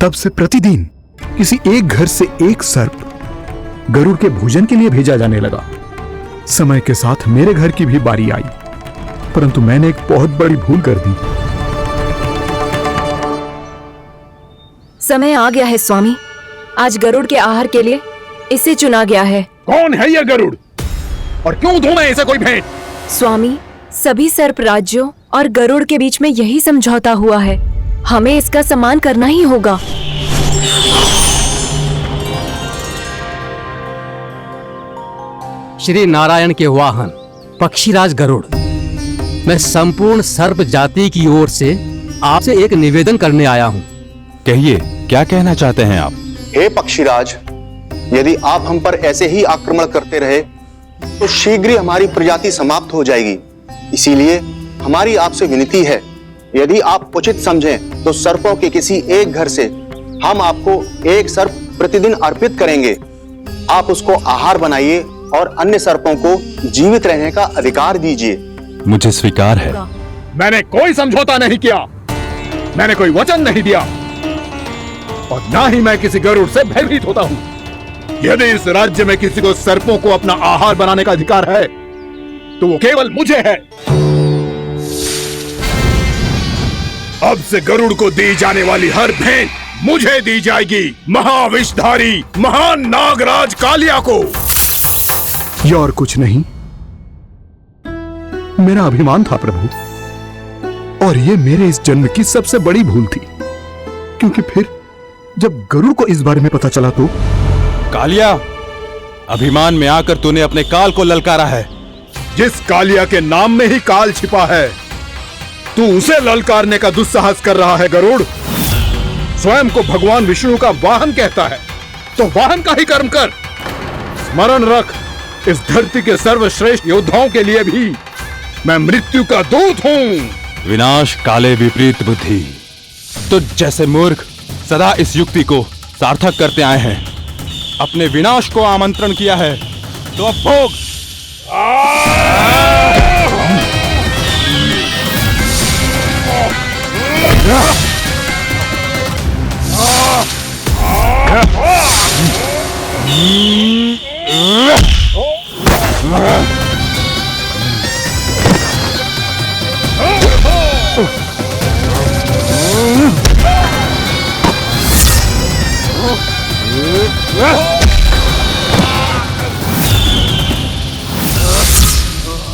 तब से प्रतिदिन किसी एक घर से एक सर्प गरुड़ के भोजन के लिए भेजा जाने लगा। समय के साथ मेरे घर की भी बारी आई, परंतु मैंने एक बहुत बड़ी भूल कर दी। समय आ गया है स्वामी, आज गरुड़ के आहार के लिए इसे चुना गया है। कौन है यह गरुड़ और क्यों दूं मैं इसे कोई भेंट? स्वामी, सभी सर्प राज्यों और गरुड़ के बीच में यही समझौता हुआ है, हमें इसका सम्मान करना ही होगा। श्री नारायण के वाहन पक्षीराज गरुड़, मैं संपूर्ण सर्प जाति की ओर से आपसे एक निवेदन करने आया हूँ। कहिए, क्या कहना चाहते हैं आप? हे पक्षीराज, यदि आप हम पर ऐसे ही आक्रमण करते रहे तो शीघ्र ही हमारी प्रजाति समाप्त हो जाएगी। इसीलिए हमारी आपसे विनती है, यदि आप उचित समझें तो सर्पों के किसी एक घर से हम आपको एक सर्प प्रतिदिन अर्पित करेंगे। आप उसको आहार बनाइए और अन्य सर्पों को जीवित रहने का अधिकार दीजिए। मुझे स्वीकार है। मैंने कोई समझौता नहीं किया, मैंने कोई वचन नहीं दिया और ना ही मैं किसी गरुड़ से भयभीत होता हूं। यदि इस राज्य में किसी को सर्पों को अपना आहार बनाने का अधिकार है तो वो केवल मुझे है। अब से गरुड़ को दी जाने वाली हर भेंट मुझे दी जाएगी, महाविषधारी महान नागराज कालिया को। यह और कुछ नहीं, मेरा अभिमान था प्रभु, और यह मेरे इस जन्म की सबसे बड़ी भूल थी, क्योंकि फिर जब गरुड़ को इस बारे में पता चला तो। कालिया, अभिमान में आकर तूने अपने काल को ललकारा है। जिस कालिया के नाम में ही काल छिपा है, तू उसे ललकारने का दुस्साहस कर रहा है गरुड़। स्वयं को भगवान विष्णु का वाहन कहता है तो वाहन का ही कर्म कर। स्मरण रख, इस धरती के सर्वश्रेष्ठ योद्धाओं के लिए भी मैं मृत्यु का दूत हूं। विनाश काले विपरीत बुद्धि। तो जैसे मूर्ख सदा इस युक्ति को सार्थक करते आए हैं, अपने विनाश को आमंत्रण किया है, तो अब भोग।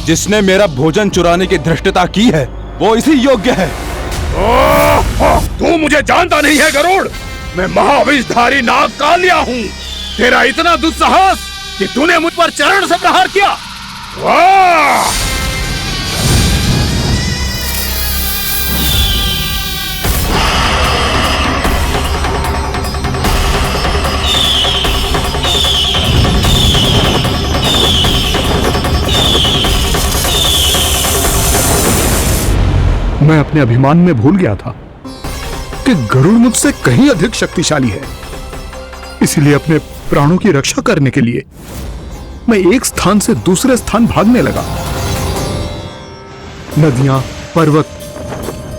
जिसने मेरा भोजन चुराने की धृष्टता की है वो इसी योग्य है। तू मुझे जानता नहीं है गरुड़, मैं महाविषधारी नाग कालिया हूँ। तेरा इतना दुस्साहस कि तूने मुझ पर चरण से प्रहार किया। वाह! मैं अपने अभिमान में भूल गया था कि गरुड़ मुझसे कहीं अधिक शक्तिशाली है। इसलिए अपने प्राणों की रक्षा करने के लिए मैं एक स्थान से दूसरे स्थान भागने लगा। नदियां, पर्वत,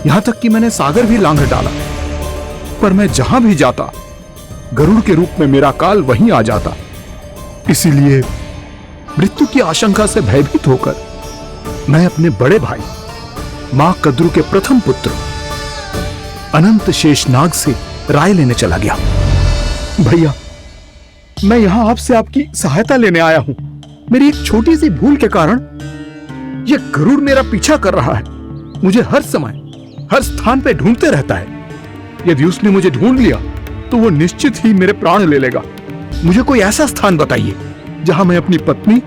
यहां तक कि मैंने सागर भी लांघ डाला, पर मैं जहां भी जाता गरुड़ के रूप में मेरा काल वहीं आ जाता। इसीलिए मृत्यु की आशंका से भयभीत होकर मैं अपने बड़े भाई मां कद्रू के प्रथम पुत्र अनंत शेषनाग से राय लेने चला गया। भैया, मैं यहां आपसे आपकी सहायता लेने आया हूं। मेरी एक छोटी सी भूल के कारण यह गरुड़ मेरा पीछा कर रहा है, मुझे हर समय हर स्थान पे ढूंढते रहता है। यदि उसने मुझे ढूंढ लिया तो वो निश्चित ही मेरे प्राण ले लेगा। मुझे कोई ऐसा स्थान बताइए जहां मैं अपनी पत्नी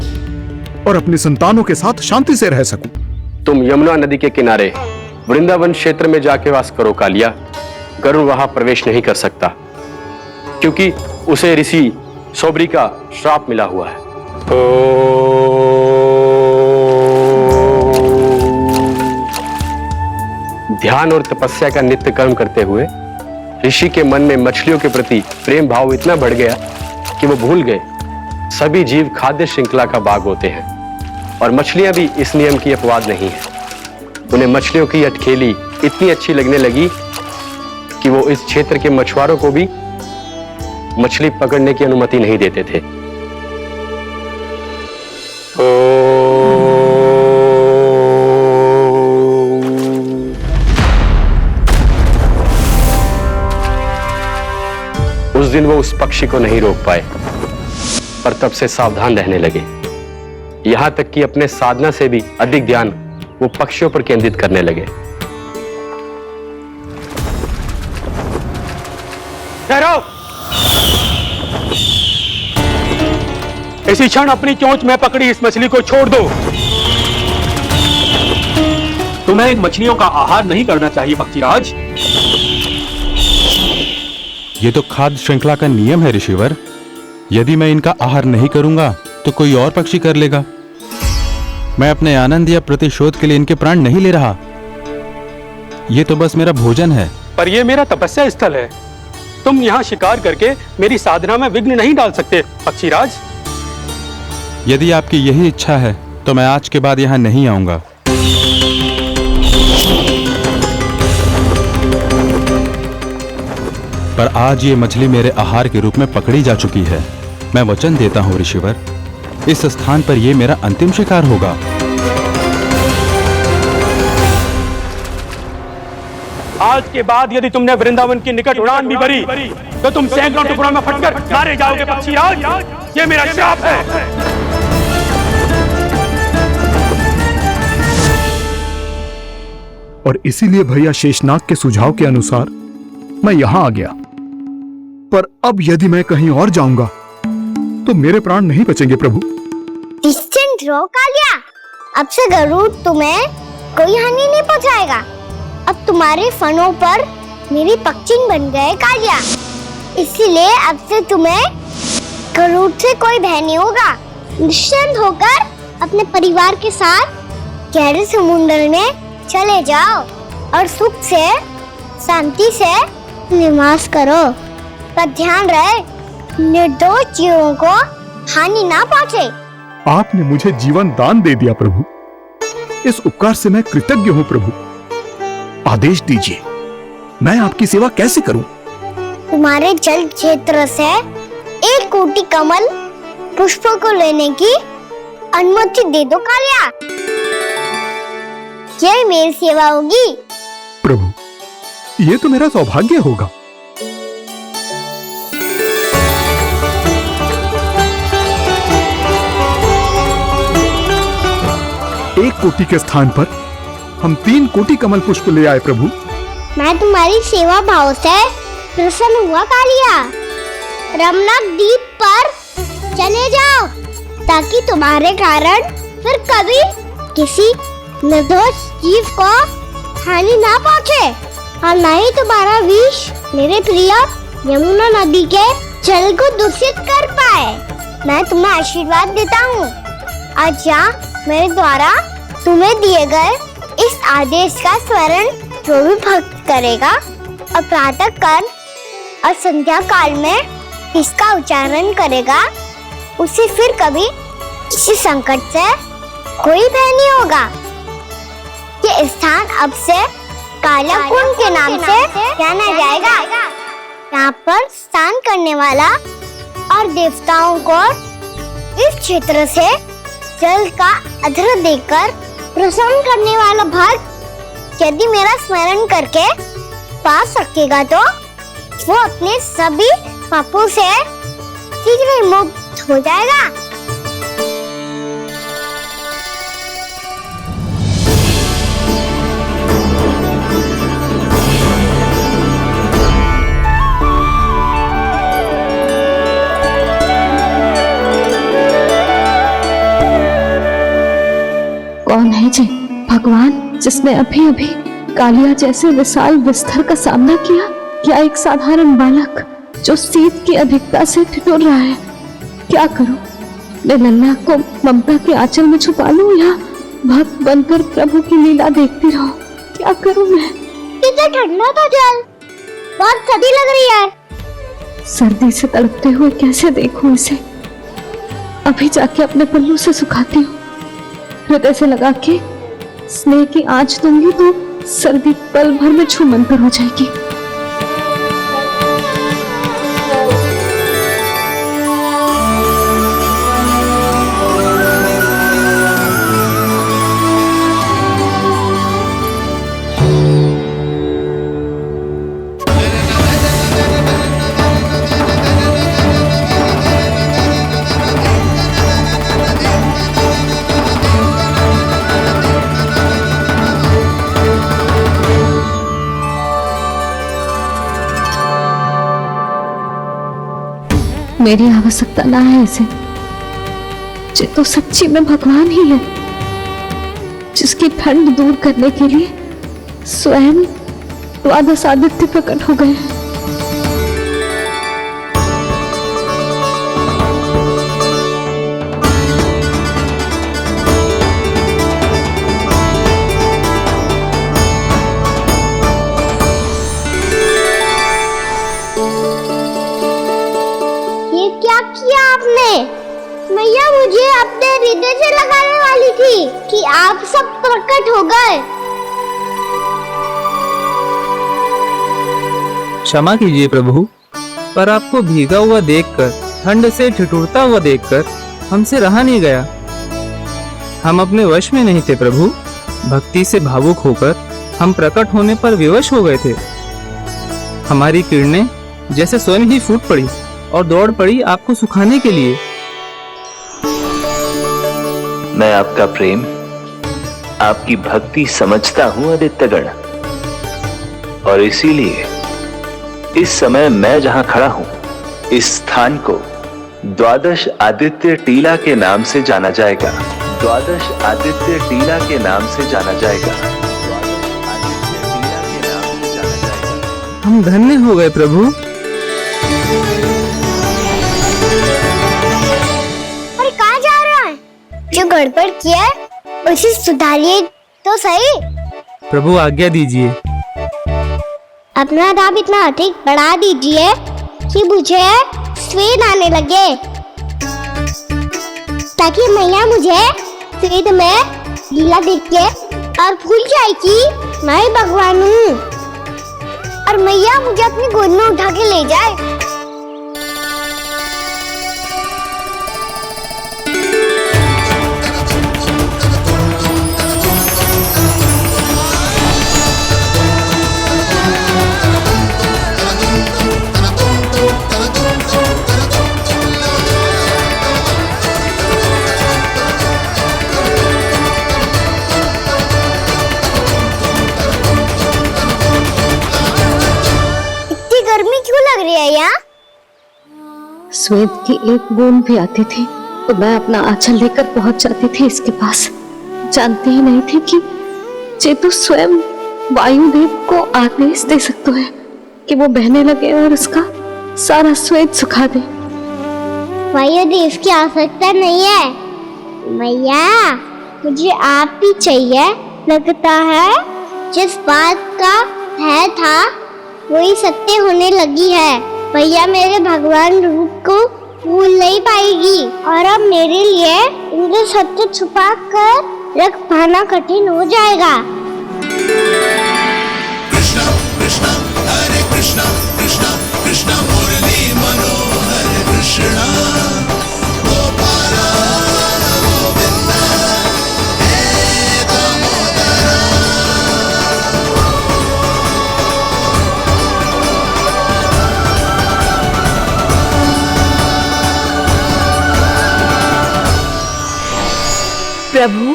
और अपने संतानों के साथ शांति से रह सकूं। तुम यमुना नदी के किनारे वृंदावन क्षेत्र में जाके वास करो कालिया। गरुड़ वहां प्रवेश नहीं कर सकता, क्योंकि उसे ऋषि सोबरी का श्राप मिला हुआ है। ध्यान और तपस्या का नित्य कर्म करते हुए ऋषि के मन में मछलियों के प्रति प्रेम भाव इतना बढ़ गया कि वो भूल गए सभी जीव खाद्य श्रृंखला का भाग होते हैं, और मछलियां भी इस नियम की अपवाद नहीं है। उन्हें मछलियों की अटखेली इतनी अच्छी लगने लगी कि वो इस क्षेत्र के मछुआरों को भी मछली पकड़ने की अनुमति नहीं देते थे। उस दिन वो उस पक्षी को नहीं रोक पाए, पर तब से सावधान रहने लगे, यहां तक कि अपने साधना से भी अधिक ध्यान वो पक्षियों पर केंद्रित करने लगे। ठहराओ! इसी क्षण अपनी चोंच में पकड़ी इस मछली को छोड़ दो। तुम्हें इन मछलियों का आहार नहीं करना चाहिए पक्षीराज। ये तो खाद्य श्रृंखला का नियम है ऋषिवर। यदि मैं इनका आहार नहीं करूंगा तो कोई और पक्षी कर लेगा। मैं अपने आनंद या प्रतिशोध के लिए इनके प्राण नहीं ले रहा। ये तो बस मेरा भोजन है। पर यह मेरा तपस्या स्थल है। तुम यहाँ शिकार करके मेरी साधना में विघ्न नहीं डाल सकते पक्षीराज। यदि आपकी यही इच्छा है तो मैं आज के बाद यहाँ नहीं आऊंगा। पर आज ये मछली मेरे आहार के रूप में पकड़ी जा चुकी है। मैं वचन देता हूँ ऋषिवर, इस स्थान पर यह मेरा अंतिम शिकार होगा। आज के बाद यदि तुमने वृंदावन की निकट उड़ान भी भरी तो तुम सैकड़ों टुकड़ों में फटकर मारे जाओगे पक्षीराज। ये मेरा श्राप है। और इसीलिए भैया शेषनाग के सुझाव के अनुसार मैं यहां आ गया। पर अब यदि मैं कहीं और जाऊंगा तो मेरे प्राण नहीं बचेंगे प्रभु। निश्चिंत रहो कालिया, अब से गरुड़ तुम्हें कोई हानि नहीं पहुंचाएगा। अब तुम्हारे फनों पर मेरी पक्षी बन गए कालिया, इसीलिए अब से तुम्हें गरुड़ से कोई भय नहीं होगा। निश्चिंत होकर अपने परिवार के साथ गहरे समुद्र में चले जाओ और सुख से शांति से निवास करो। पर ध्यान रहे निर्दोष जीवों को हानि ना पहुंचे। आपने मुझे जीवन दान दे दिया प्रभु, इस उपकार से मैं कृतज्ञ हूँ प्रभु। आदेश दीजिए, मैं आपकी सेवा कैसे करूं? तुम्हारे जल क्षेत्र से 1 कोटि कमल पुष्पों को लेने की अनुमति दे दो कालिया। यह मेरी सेवा होगी। प्रभु, ये तो मेरा सौभाग्य होगा। एक कोटि के स्थान पर हम 3 कोटि कमल पुष्प ले आए प्रभु। मैं तुम्हारी सेवा भाव से प्रसन्न हुआ कालिया। रमनाक द्वीप पर चले जाओ ताकि तुम्हारे कारण फिर कभी किसी निर्दोष जीव को हानि ना पहुंचे और न ही तुम्हारा विष मेरे प्रिय यमुना नदी के जल को दूषित कर पाए। मैं तुम्हें आशीर्वाद देता हूँ। आज यहाँ मेरे द्वारा तुम्हें दिए गए इस आदेश का स्मरण जो भी भक्त करेगा और प्रातः काल और संध्या काल में इसका उच्चारण करेगा, उसे फिर कभी किसी संकट से कोई भय नहीं होगा। ये स्थान अब से काला कुंड के नाम से जाना जाएगा। यहाँ पर स्नान करने वाला और देवताओं को इस क्षेत्र से जल का अर्घ्य देकर प्रसन्न करने वाला भक्त यदि मेरा स्मरण करके पा सकेगा तो वो अपने सभी पापों से शीघ्र ही मुक्त हो जाएगा। कौन है जी भगवान जिसने अभी अभी कालिया जैसे विशाल विस्तर का सामना किया, या एक साधारण बालक जो शीत की अधिकता से ठिठुर रहा है? क्या करूं? मैं लल्ला को ममता के आंचल में छुपा लूं या भक्त बनकर प्रभु की लीला देखती रहूं? क्या करूं मैं? कितना ठंडा था जल, बहुत सर्दी लग रही है। सर्दी से तड़पते हुए कैसे देखूं इसे? अभी जाके अपने पल्लू से सुखाती हूँ, हृदय से लगा के स्नेह की आंच दूंगी तो सर्दी पल भर में छूमंतर हो जाएगी। मेरी आवश्यकता ना है इसे। ये तो सच्ची में भगवान ही है, जिसकी ठंड दूर करने के लिए स्वयं द्वादश आदित्य प्रकट हो गए। ये क्या किया आपने? मैया मुझे अपने हृदय से लगाने वाली थी कि आप सब प्रकट हो गए। क्षमा कीजिए प्रभु, पर आपको भीगा हुआ देखकर, ठंड से ठिठुरता हुआ देखकर हमसे रहा नहीं गया। हम अपने वश में नहीं थे प्रभु। भक्ति से भावुक होकर हम प्रकट होने पर विवश हो गए थे। हमारी किरणें जैसे स्वयं ही फूट पड़ी और दौड़ पड़ी आपको सुखाने के लिए। मैं आपका प्रेम, आपकी भक्ति समझता हूं आदित्यगण, और इसीलिए इस समय मैं जहां खड़ा हूं, इस स्थान को द्वादश आदित्य टीला के नाम से जाना जाएगा। द्वादश आदित्य टीला के नाम से जाना जाएगा। द्वादश आदित्य टीला के नाम से जाना जाएगा। हम धन्य हो गए प्रभु। और कहाँ जा रहा है? जो गड़बड़ किया है उसे सुधारिए तो सही। प्रभु आज्ञा दीजिए। अपना दाम इतना अधिक बढ़ा दीजिए कि मुझे स्वेद आने लगे, ताकि मैया मुझे स्वेद में गीला देख के और भूल जाए कि मैं ही भगवान हूँ, और मैया मुझे अपनी गोद में उठा के ले जाए। गर्मी क्यों लग रही है यहाँ? स्वेद की एक बूंद भी आती थी तो मैं अपना आंचल लेकर पहुंच जाती थी इसके पास। जानती ही नहीं थी कि चेतु स्वयं वायुदेव को आदेश दे सकते हैं कि वो बहने लगे और उसका सारा स्वेद सुखा दे। वायुदेव की आवश्यकता नहीं है मैया, मुझे आप ही चाहिए। लगता है जिस बात का भय था वही सत्य होने लगी है। भैया मेरे भगवान रूप को भूल नहीं पाएगी, और अब मेरे लिए इनके सत्य छुपा कर रख पाना कठिन हो जाएगा। कृष्णा कृष्णा हरे कृष्णा कृष्णा कृष्णा मुरली मनोहर कृष्णा गोपाला गोविंदा हे दामोदरा। प्रभु,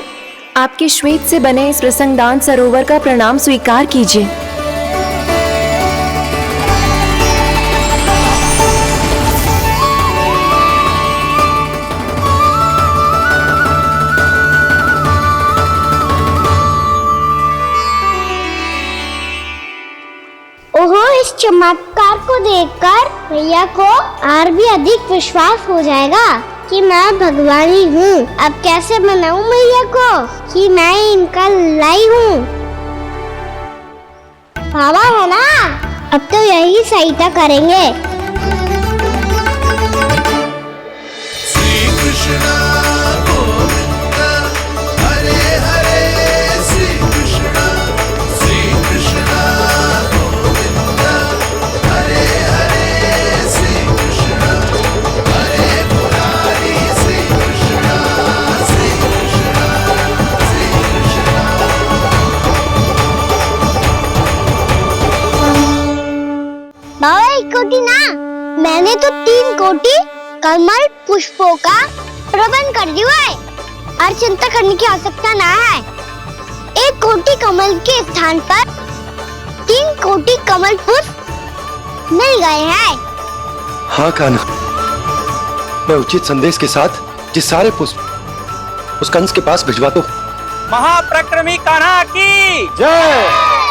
आपके श्वेत से बने इस प्रसंगदान सरोवर का प्रणाम स्वीकार कीजिए। ओहो, इस चमत्कार को देखकर भैया को और भी अधिक विश्वास हो जाएगा कि मैं भगवान ही हूँ। अब कैसे मनाऊं मैया को कि मैं इनका लाई हूँ? बाबा है ना, अब तो यही सहायता करेंगे। श्री कृष्णा गोविंदा हरे हरे श्री कृष्णा गोविंदा हरे हरे श्री कृष्णा हरे मुरारी श्री कृष्णा श्री कृष्णा श्री कृष्णा। बाबा एक कोटी ना, मैंने तो 3 कोटी कमल पुष्पों का प्रबंध कर दिया है और चिंता करने की आवश्यकता ना है। 1 कोटी कमल के स्थान पर 3 कोटी कमल पुष्प मिल गए हैं। हाँ कान्हा, मैं उचित संदेश के साथ जिस सारे पुष्प उस कंस के पास भिजवाता हूँ। महाप्रक्रमी कान्हा की जय।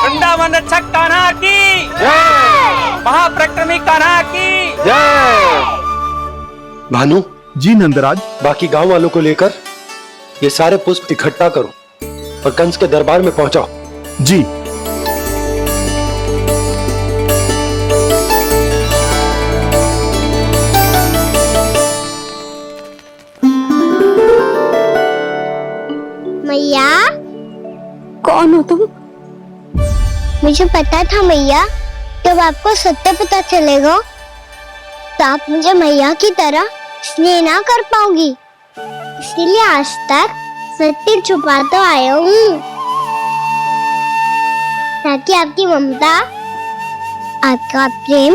वृंदावन रक्षक कान्हा की जय। महाप्रक्रमी कान्हा की जय। भानु जी नंदराज। बाकी गांव वालों को लेकर ये सारे पुष्प इकट्ठा करो और कंस के दरबार में पहुंचाओ। जी। मैया, कौन हो तुम? मुझे पता था मैया, जब आपको सत्य पता चलेगा तो आप मुझे मैया की तरह स्नेह ना कर पाओगी, इसीलिए आज तक सत्य छुपाता आया हूँ, ताकि आपकी ममता, आपका प्रेम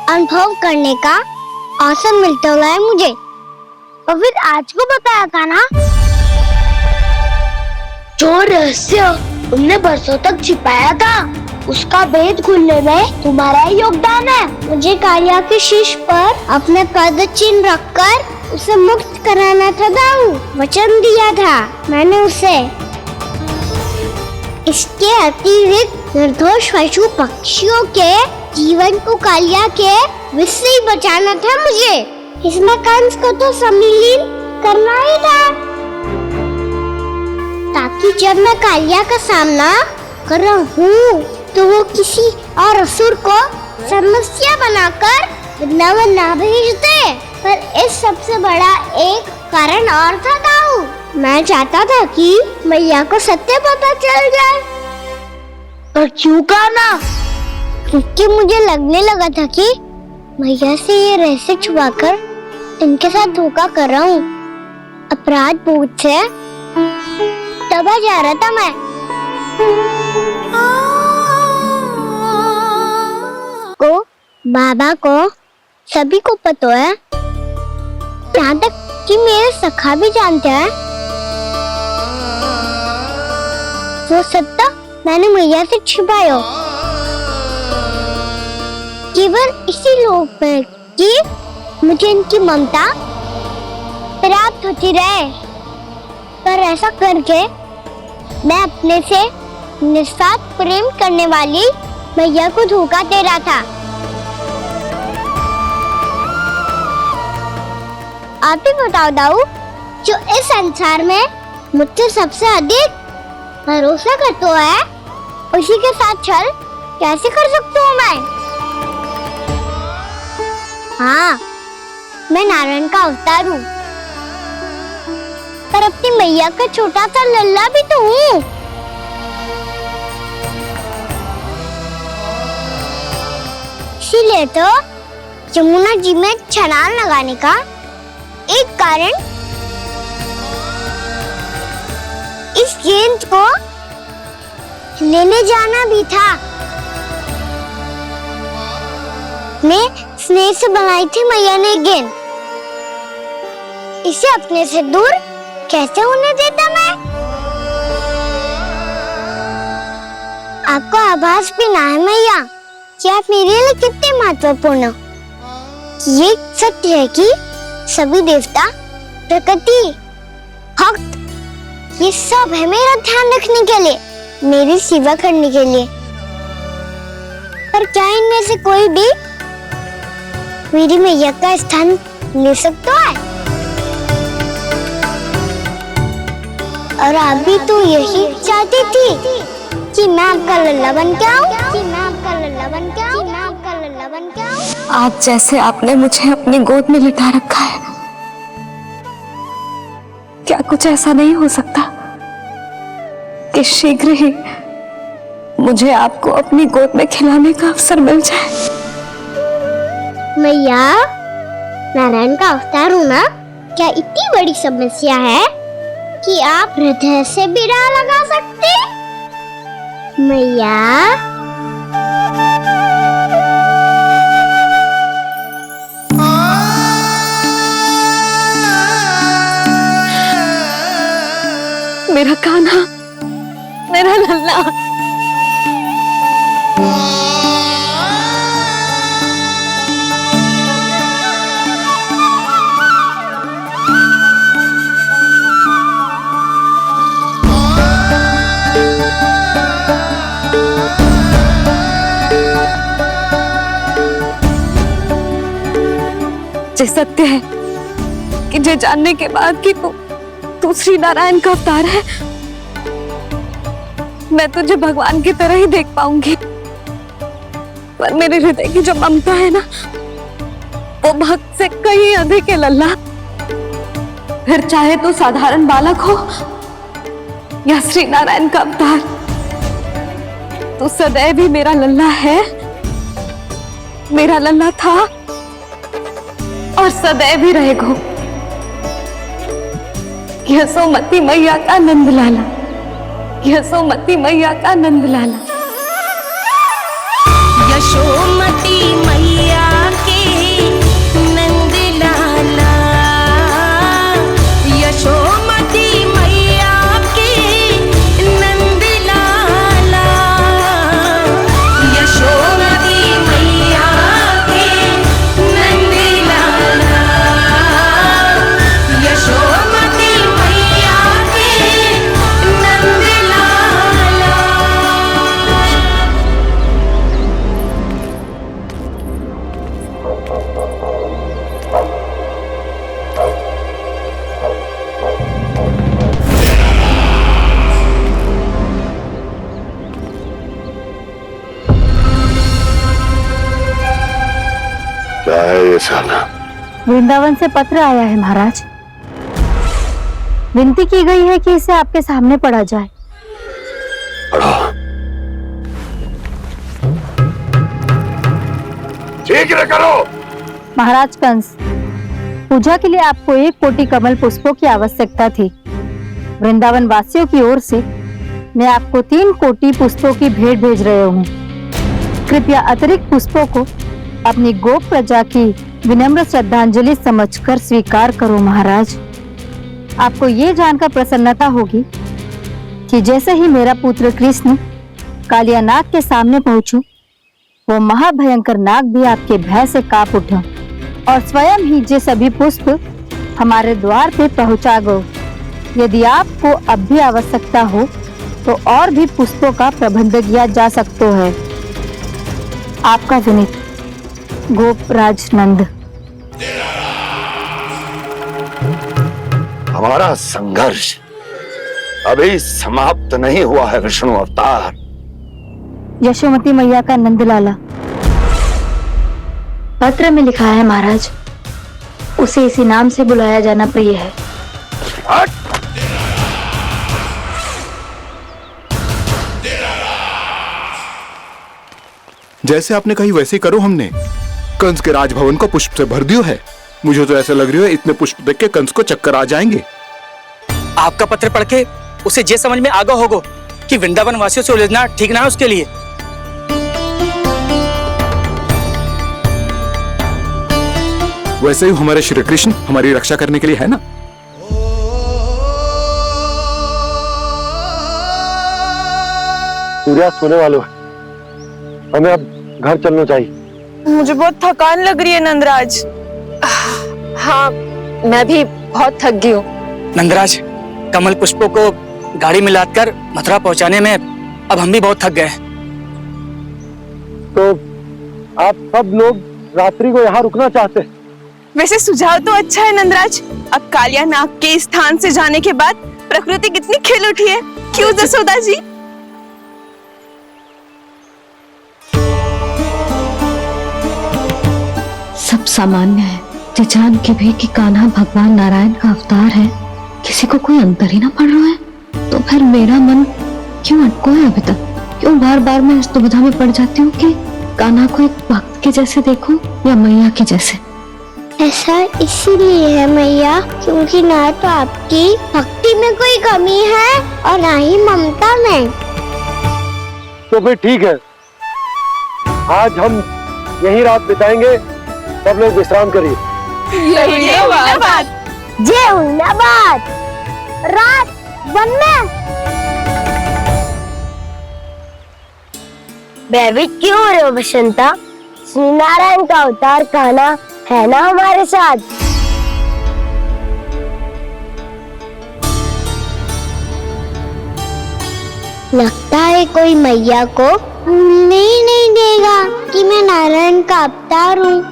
अनुभव करने का अवसर मिलता है मुझे। और फिर आज को बताया था ना, जो रहस्य तुमने बरसों तक छिपाया था, उसका भेद खुलने में तुम्हारा ही योगदान है। मुझे कालिया के शीश पर अपने पद चिन्ह रखकर उसे मुक्त कराना था दाऊ, वचन दिया था मैंने उसे। इसके अतिरिक्त निर्दोष पशु पक्षियों के जीवन को कालिया के विष से ही बचाना था मुझे। इसमें कंस को तो सम्मिलित करना ही था, ताकि जब मैं कालिया का सामना कर रहा हूँ तो वो किसी और असुर को समस्या बनाकर वृंदावन ना भेज दे। पर इस सबसे बड़ा एक कारण और था दाऊ, मैं चाहता था कि मैया को सत्य पता चल जाए। और क्यों कहा ना, क्योंकि मुझे लगने लगा था कि मैया से ये रहस्य छुपाकर इनके साथ धोखा कर रहा हूँ। अपराध बोध से दबा जा रहा था मैं। को बाबा को सभी को पता है, यहाँ तक कि मेरे सखा भी जानते हैं। वो सत्ता मैंने मैया से छिपाया, केवल इसी लोभ में कि मुझे इनकी ममता प्राप्त होती रहे। पर ऐसा करके मैं अपने से निस्वार्थ प्रेम करने वाली मैया को धोखा दे रहा था। आप ही बताओ दाऊ, जो इस संसार में मुझसे सबसे अधिक भरोसा करता है, उसी के साथ छल कैसे कर सकता हूँ मैं? हाँ, मैं नारायण का अवतार हूँ, पर अपनी मैया का छोटा सा लल्ला भी तो हूँ। इसीलिए तो यमुना जी में छलांग लगाने का एक कारण इस गेंद को लेने जाना भी था। मैं स्नेह से बनाई थी मैया ने गेंद, इसे अपने से दूर कैसे होने देता मैं? आपको आभास भी ना है मैया कि आप मेरे लिए कितने महत्वपूर्ण हो। ये सत्य है कि सभी देवता, प्रकृति, भक्त, ये सब है मेरा ध्यान रखने के लिए, मेरी सेवा करने के लिए। पर क्या इनमें से कोई भी मेरी मैया का स्थान ले सकता है? और आप भी तो यही चाहती थी कि मैं आपका लल्ला बन के आऊं, कि मैं आपका लल्ला बन के आऊं, कि मैं आपका लल्ला बन के आऊं। आज जैसे आपने मुझे अपनी गोद में लिटा रखा है, क्या कुछ ऐसा नहीं हो सकता कि शीघ्र ही मुझे आपको अपनी गोद में खिलाने का अवसर मिल जाए? मैया, नारायण का अवतार हूँ ना, क्या इतनी बड़ी समस्या है कि आप हृदय से भी राह लगा सकते? मैया, मेरा कान्हा, मेरा लल्ला। जे सत्य है कि जे जानने के बाद कि तू श्री नारायण का अवतार है, मैं तुझे भगवान की तरह ही देख पाऊंगी। पर मेरे हृदय की जो ममता है ना, वो भक्त से कहीं अधिक है लल्ला। फिर चाहे तू साधारण बालक हो या श्री नारायण का अवतार, तू सदैव ही मेरा लल्ला है, मेरा लल्ला था और सदैव ही रहेगा। यशोमती मैया का नंद लाला, यशोमती मैया का नंद लाला। यशोमती मैया के नंद लाला, यशोमती मैया के नंद लाला, यशोमती मैया के नंद लाला, यशोमती मैया के नंद लाला। क्या है ये साला? वृंदावन से पत्र आया है महाराज। विनती की गई है कि इसे आपके सामने पढ़ा जाए। पढ़ो। शीघ्र करो। महाराज कंस, पूजा के लिए आपको 1 कोटि कमल पुष्पों की आवश्यकता थी। वृंदावन वासियों की ओर से मैं आपको 3 कोटि पुष्पों की भेंट भेज रहे हूँ। कृपया अतिरिक्त पुष्पों को अपनी गोप प्रजा की विनम्र श्रद्धांजलि समझकर स्वीकार करो महाराज। आपको ये जानकर प्रसन्नता होगी कि जैसे ही मेरा पुत्र कृष्ण कालिया नाग के सामने पहुंचू, वो महाभयंकर नाग भी आपके भय से कांप उठा और स्वयं ही जे सभी पुष्प हमारे द्वार पे पहुंचा गो। यदि आपको अब भी आवश्यकता हो तो और भी पुष्पों का प्रबंध किया जा सकता है। आपका विनीत गोपराज नंद। हमारा संघर्ष अभी समाप्त नहीं हुआ है विष्णु अवतार। यशोमती मैया का नंदलाला। पत्र में लिखा है महाराज, उसे इसी नाम से बुलाया जाना प्रिय है। जैसे आपने कही वैसे ही करो। हमने कंस के राजभवन को पुष्प से भर दियो है। मुझे तो ऐसा लग रही है इतने पुष्प देख के कंस को चक्कर आ जाएंगे। आपका पत्र पढ़ के उसे ये समझ में आगा होगा कि वृंदावन वासियों से उलझना ठीक ना है उसके लिए। वैसे ही हमारे श्री कृष्ण हमारी रक्षा करने के लिए है ना। सूर्यास्त होने वाला है, हमें अब घर चलना चाहिए। मुझे बहुत थकान लग रही है नंदराज। हाँ, मैं भी बहुत थक गई हूँ। नंदराज, कमल पुष्पों को गाड़ी में लादकर मथुरा पहुंचाने में अब हम भी बहुत थक गए। तो आप सब लोग रात्रि को यहाँ रुकना चाहते हैं? वैसे सुझाव तो अच्छा है नंदराज। अब कालिया नाग के स्थान से जाने के बाद प्रकृति कितनी खिल उठी है, क्यों जसोदा जी? सब सामान्य है, ये जान के भी कि कान्हा भगवान नारायण का अवतार है, किसी को कोई अंतर ही ना पड़ रहा है। तो फिर मेरा मन क्यों अटको है अभी तक? क्यों बार बार मैं इस दुविधा में पड़ जाती हूँ कि कान्हा को एक भक्त के जैसे देखूं या मैया के जैसे? ऐसा इसीलिए है मैया क्योंकि ना तो आपकी भक्ति में कोई कमी है और ना ही ममता में। तो फिर ठीक है, आज हम यही रात बिताएंगे। सब लोग विश्राम करिए। जय हुलाबाद। रात वन में भयभीत क्यों हो रहे हो बसंता? श्री नारायण का अवतार कान्हा है ना हमारे साथ। लगता है कोई मैया को भूलने ही नहीं देगा कि मैं नारायण का अवतार हूँ।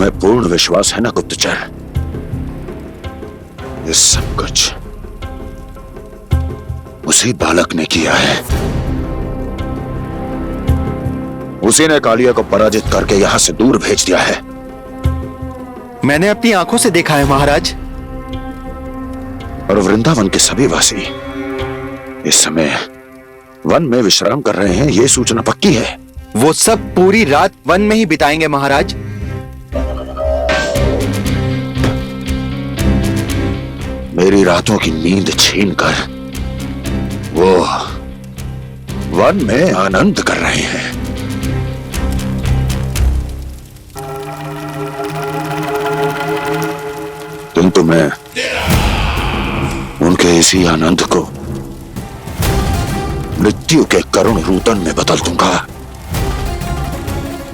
तुम्हें पूर्ण विश्वास है ना गुप्तचर? ये सब कुछ उसी बालक ने किया है। उसी ने कालिया को पराजित करके यहां से दूर भेज दिया है। मैंने अपनी आंखों से देखा है महाराज। और वृंदावन के सभी वासी इस समय वन में विश्राम कर रहे हैं, ये सूचना पक्की है। वो सब पूरी रात वन में ही बिताएंगे महाराज। मेरी रातों की नींद छीनकर वो वन में आनंद कर रहे हैं। किंतु मैं उनके इसी आनंद को मृत्यु के करुण रूतन में बदल दूंगा।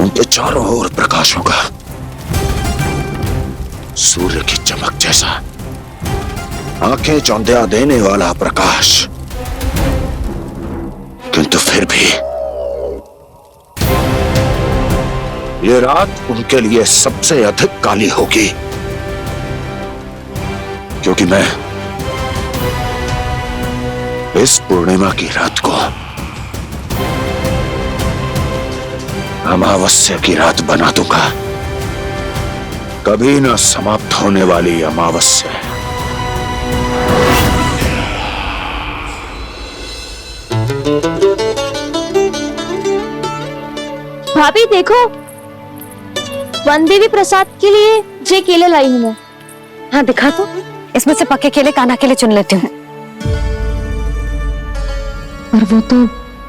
उनके चारों ओर प्रकाश होगा, सूर्य की चमक जैसा, आंखें चौंधिया देने वाला प्रकाश। किंतु फिर भी ये रात उनके लिए सबसे अधिक काली होगी, क्योंकि मैं इस पूर्णिमा की रात को अमावस्या की रात बना दूंगा। कभी न समाप्त होने वाली अमावस्या। भाभी देखो, वन देवी प्रसाद के लिए ये केले लाई हूँ मैं। हाँ दिखा तो, इसमें से पक्के केले कान्हा के लिए चुन लेती हूँ। पर वो तो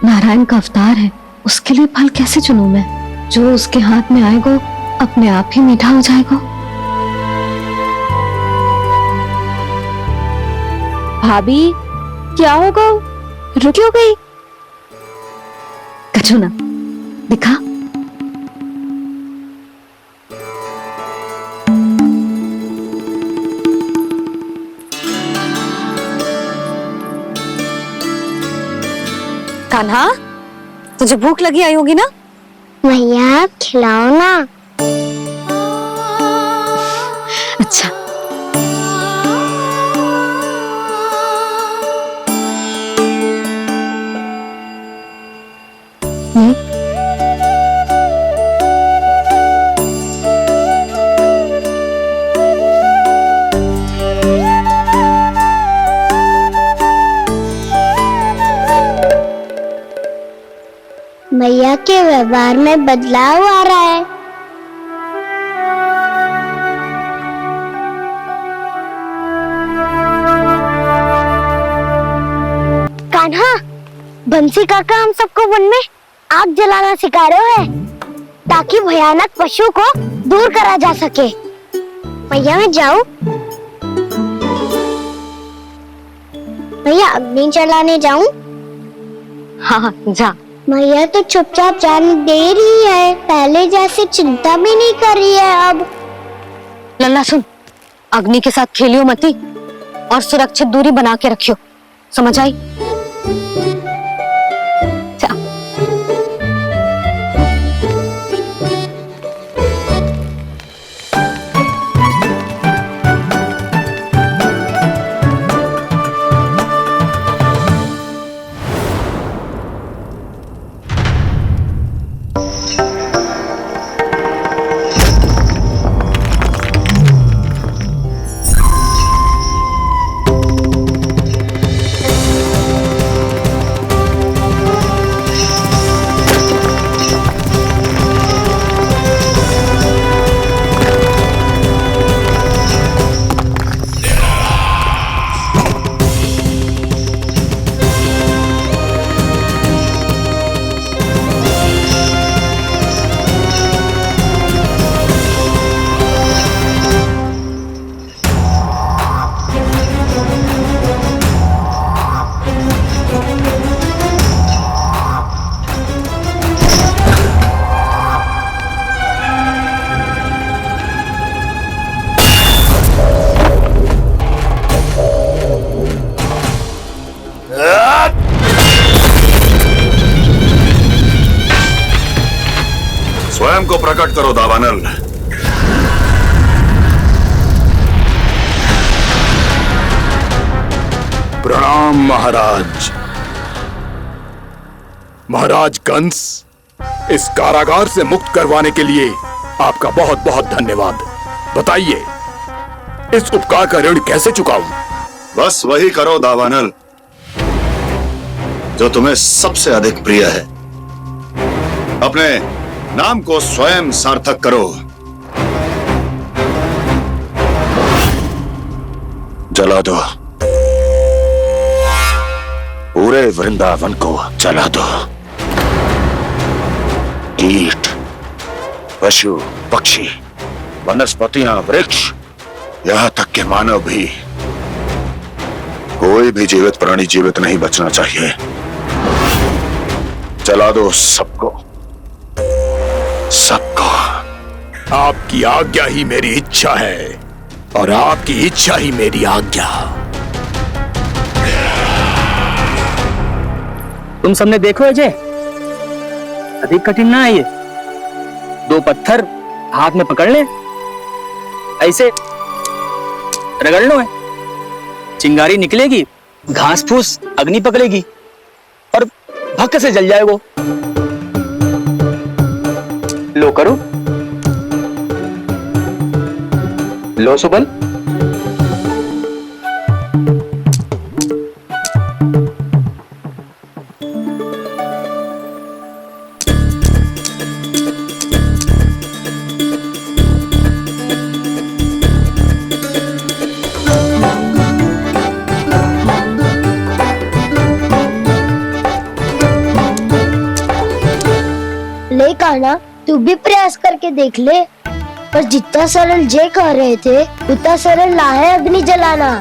नारायण का अवतार है, उसके लिए फल कैसे चुनूं मैं? जो उसके हाथ में आएगा अपने आप ही मीठा हो जाएगा। भाभी क्या होगा? रुकी हो गई? करो ना, दिखा। कान्हा, तुझे भूख लगी आई होगी ना? भैया खिलाओ ना। अच्छा। भैया के व्यवहार में बदलाव आ रहा है। कान्हा, बंसी काका हम सबको वन में आग जलाना सिखा रहे हैं, ताकि भयानक पशु को दूर करा जा सके। भैया मैं जाऊं? भैया अग्नि जलाने जाऊं? हाँ जा। भैया तो चुपचाप जाने दे रही है, पहले जैसे चिंता भी नहीं कर रही है अब। लल्ला सुन, अग्नि के साथ खेलियो मती और सुरक्षित दूरी बना के रखियो, समझ आई? स्वयं को प्रकट करो दावानल। प्रणाम महाराज। महाराज कंस, इस कारागार से मुक्त करवाने के लिए आपका बहुत बहुत धन्यवाद। बताइए, इस उपकार का ऋण कैसे चुकाऊं? बस वही करो दावानल जो तुम्हें सबसे अधिक प्रिय है। अपने नाम को स्वयं सार्थक करो। जला दो, पूरे वृंदावन को जला दो। कीट, पशु, पक्षी, वनस्पतियां, वृक्ष, यहां तक के मानव भी, कोई भी जीवित प्राणी जीवित नहीं बचना चाहिए। जला दो सबको, सबको। आपकी आज्ञा ही मेरी इच्छा है और आपकी इच्छा ही मेरी आज्ञा। तुम सबने देखो अजय, अधिक कठिन ना है ये। 2 पत्थर हाथ में पकड़ ले, ऐसे रगड़ लो, चिंगारी निकलेगी, घास फूस अग्नि पकड़ेगी और भक्क से जल जाए वो। लो करो, लो सुबल। ले कान्हा, तू भी प्रयास करके देख ले। पर जितना सरल जे कह रहे थे उतना सरल ना है अग्नि जलाना।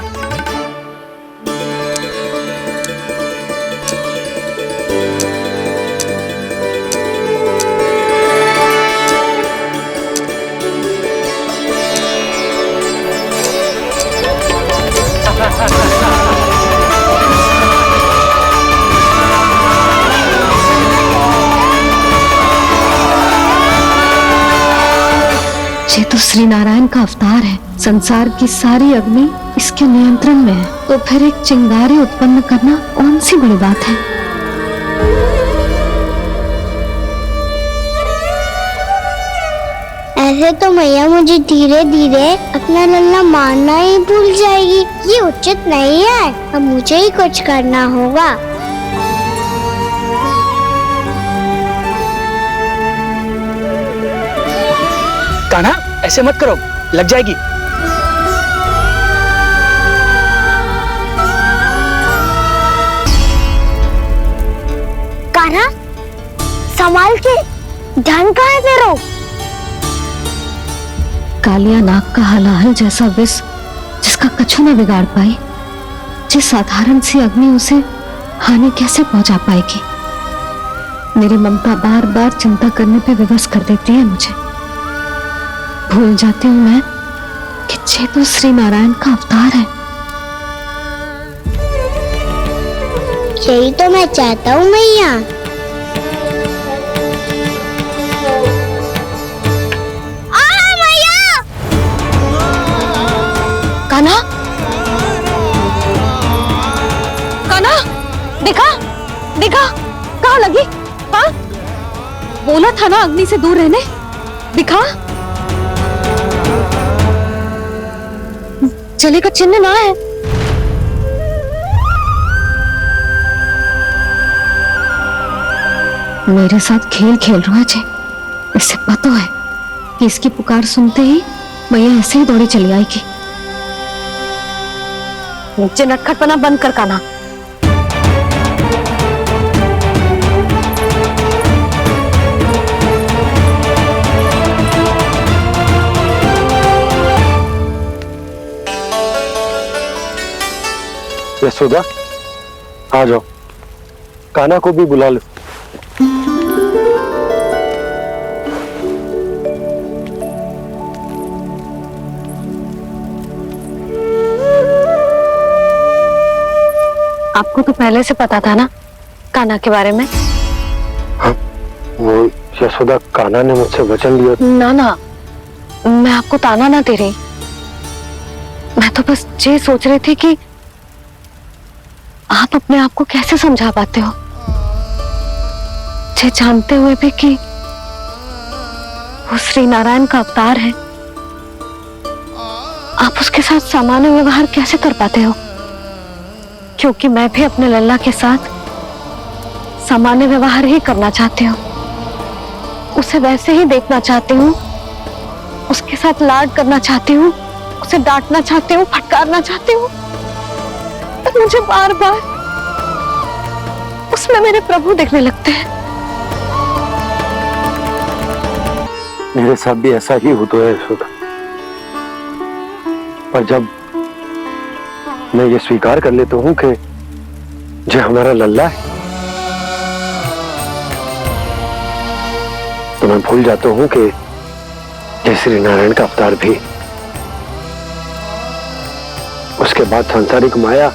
ये तो श्री नारायण का अवतार है। संसार की सारी अग्नि इसके नियंत्रण में है, तो फिर एक चिंगारी उत्पन्न करना कौन सी बड़ी बात है। ऐसे तो मैया मुझे धीरे धीरे अपना लल्ला मारना ही भूल जाएगी। ये उचित नहीं है, अब मुझे ही कुछ करना होगा। कान्हा, ऐसे मत करो, लग जाएगी। कान्हा, संभाल के, ध्यान कहाँ है तेरा? कालिया नाग का हलाहल जैसा विष जिसका कछु न बिगाड़ पाई, जिस साधारण सी अग्नि उसे हानि कैसे पहुंचा पाएगी। मेरी ममता बार बार चिंता करने पे विवश कर देती है मुझे। भूल जाती हूँ मैं कि ये तो श्री नारायण का अवतार है। यही तो मैं चाहता हूँ मैया। कान्हा, कान्हा, देखा देखा, कहाँ लगी? हाँ, बोला था ना अग्नि से दूर रहने। दिखा, जले का चिन्ह ना है। मेरे साथ खेल खेल रहा है जे। इसे पता है कि इसकी पुकार सुनते ही मैया ऐसे ही दौड़ी चली आएगी। नीचे नटखटपना बंद कर कान्हा। यशोदा, आ जाओ, कान्हा को भी बुला लो। आपको तो पहले से पता था ना कान्हा के बारे में? हाँ, वो यशोदा, कान्हा ने मुझसे वचन लिया। ना ना, मैं आपको ताना ना दे रही। मैं तो बस ये सोच रही थी कि आप अपने आप को कैसे समझा पाते हो, ये जानते हुए भी कि वो श्री नारायण का अवतार है? आप उसके साथ सामान्य व्यवहार कैसे कर पाते हो? क्योंकि मैं भी अपने लल्ला के साथ सामान्य व्यवहार ही करना चाहती हूँ, उसे वैसे ही देखना चाहती हूँ, उसके साथ लाड करना चाहती हूँ, उसे डांटना चाहती हूँ, फटकारना चाहती हूँ। तो मुझे बार बार उसमें मेरे प्रभु दिखने लगते हैं। मेरे साथ भी ऐसा ही होता है यशोदा। पर जब मैं ये स्वीकार कर लेता हूँ कि जो हमारा लल्ला है, तो मैं भूल जाता हूँ कि जय श्री नारायण का अवतार भी। उसके बाद सांसारिक माया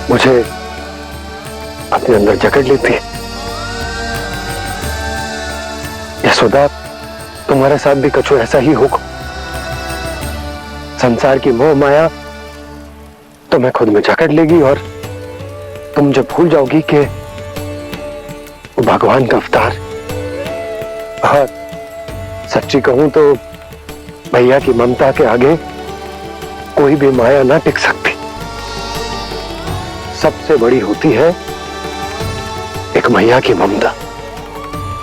मुझे अपने अंदर जकड़ लेती है। यशोदा, तुम्हारे साथ भी कछु ऐसा ही होगा। संसार की मोह माया तुम्हें खुद में जकड़ लेगी और तुम जब भूल जाओगी कि वो भगवान का अवतार। और सच्ची कहूं तो भैया की ममता के आगे कोई भी माया ना टिक सकती। सबसे बड़ी होती है एक मैया की ममता।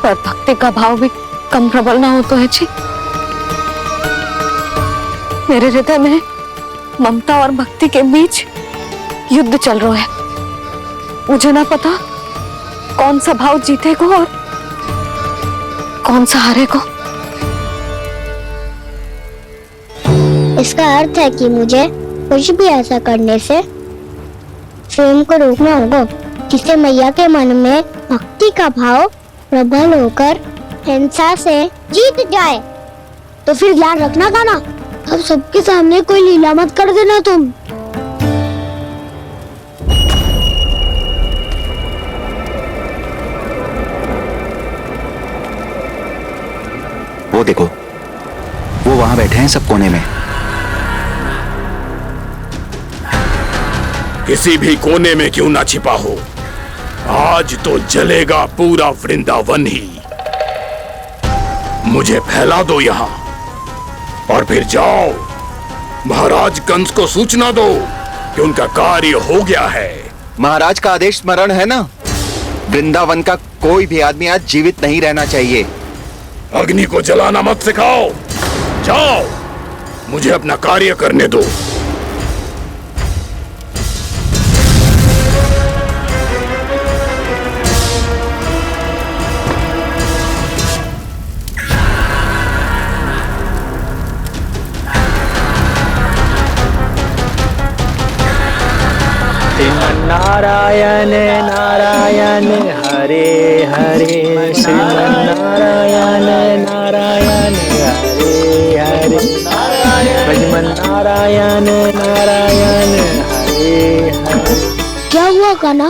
पर भक्ति का भाव भी कम प्रबल ना हो तो है जी। मेरे हृदय में ममता और भक्ति के बीच युद्ध चल रहा है। मुझे ना पता कौन सा भाव जीतेगा और कौन सा हारेगा। इसका अर्थ है कि मुझे कुछ भी ऐसा करने से स्वयं को रोकना होगा जिससे मैया के मन में भक्ति का भाव प्रबल होकर हिंसा से जीत जाए। तो फिर ध्यान रखना गाना, अब सबके सामने कोई लीला मत कर देना तुम। वो देखो, वो वहां बैठे हैं सब कोने में। किसी भी कोने में क्यों ना छिपा हो, आज तो जलेगा पूरा वृंदावन ही। मुझे फैला दो यहां और फिर जाओ महाराज कंस को सूचना दो कि उनका कार्य हो गया है। महाराज का आदेश स्मरण है ना, वृंदावन का कोई भी आदमी आज जीवित नहीं रहना चाहिए। अग्नि को जलाना मत सिखाओ, जाओ मुझे अपना कार्य करने दो। नारायण नारायण हरे हरे, श्रीमन्नारायण नारायण हरे हरे, भजमन नारायण नारायण हरे हरे। क्या हुआ कान्हा?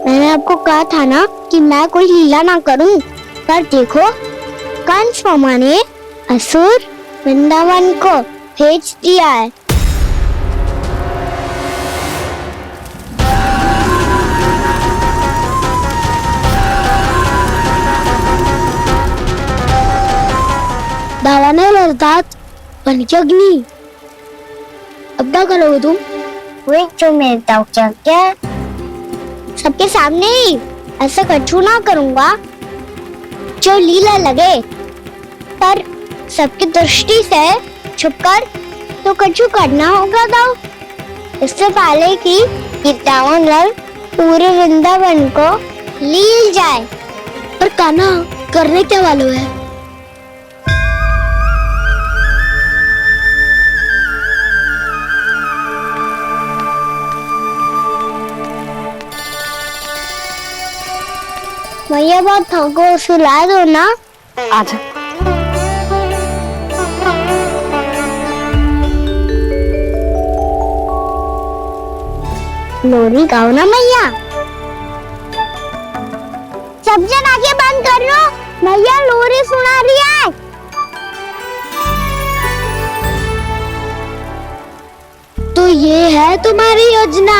मैंने आपको कहा था ना कि मैं कोई लीला ना करूं, पर देखो कंस मामा ने असुर वृंदावन को भेज दिया है। दावानल अर्थात पंचअग्नि। अब क्या करोगे तुम? वही जो मेरे क्या सबके सामने ही ऐसा कछु ना करूंगा जो लीला लगे, पर सबकी दृष्टि से छुपकर तो कछु करना होगा। दाव इससे पहले कि दावानल पूरे वृंदावन को लील जाए। पर कान्हा करने क्या वालों है? भैया बहुत थको, सुला दो ना। आजा। लोरी गाओ ना मैया। सब जन आगे बंद कर लो, मैया लोरी सुना रही है। तो ये है तुम्हारी योजना।